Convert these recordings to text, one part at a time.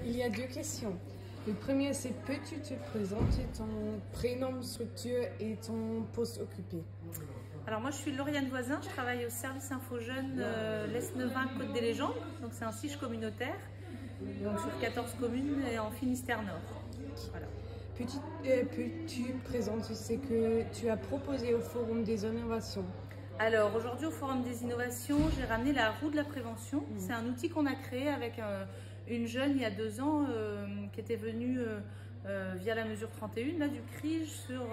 il y a deux questions. Le premier, c'est peux-tu te présenter ton prénom, structure et ton poste occupé? Alors moi je suis Lauriane Voisin, je travaille au service Info Jeunes l'Est-Nevin Côte des Légendes, donc c'est un siège communautaire, donc sur 14 communes et en Finistère Nord. Voilà. Peux-tu présenter ce que tu as proposé au Forum des innovations? Alors aujourd'hui au Forum des innovations, j'ai ramené la roue de la prévention. C'est un outil qu'on a créé avec une jeune il y a 2 ans qui était venue via la mesure 31 là, du CRIJ sur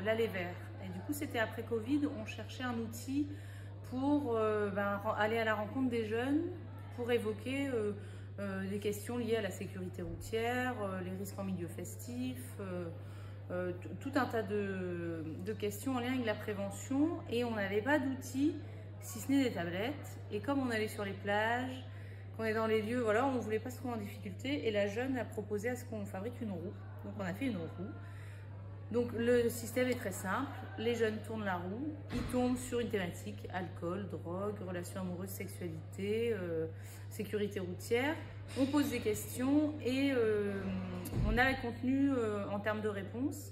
l'allée vert. Et du coup c'était après Covid, on cherchait un outil pour aller à la rencontre des jeunes, pour évoquer des questions liées à la sécurité routière, les risques en milieu festif, tout un tas de questions en lien avec la prévention, et on n'avait pas d'outils si ce n'est des tablettes. Et comme on allait sur les plages, qu'on est dans les lieux, voilà, on ne voulait pas se trouver en difficulté, et la jeune a proposé à ce qu'on fabrique une roue. Donc on a fait une roue. Donc le système est très simple, les jeunes tournent la roue, ils tombent sur une thématique, alcool, drogue, relations amoureuses, sexualité, sécurité routière. On pose des questions et on a le contenu en termes de réponses.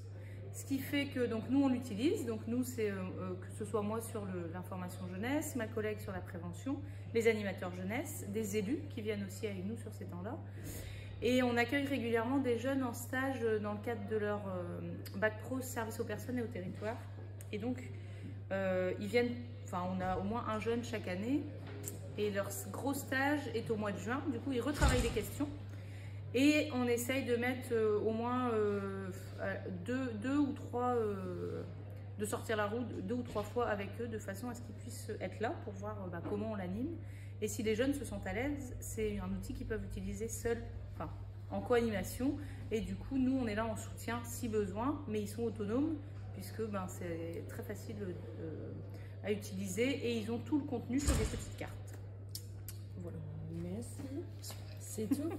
Ce qui fait que donc, nous on l'utilise, donc nous c'est que ce soit moi sur l'information jeunesse, ma collègue sur la prévention, les animateurs jeunesse, des élus qui viennent aussi avec nous sur ces temps-là. Et on accueille régulièrement des jeunes en stage dans le cadre de leur bac pro service aux personnes et aux territoires. Et donc, ils viennent, enfin, on a au moins un jeune chaque année. Et leur gros stage est au mois de juin. Du coup, ils retravaillent les questions. Et on essaye de mettre au moins deux ou trois, de sortir la roue 2 ou 3 fois avec eux, de façon à ce qu'ils puissent être là pour voir comment on l'anime. Et si les jeunes se sentent à l'aise, c'est un outil qu'ils peuvent utiliser seuls, enfin, en co-animation. Et du coup, nous, on est là en soutien si besoin, mais ils sont autonomes, puisque c'est très facile à utiliser, et ils ont tout le contenu sur des petites cartes. Voilà. Merci. C'est tout.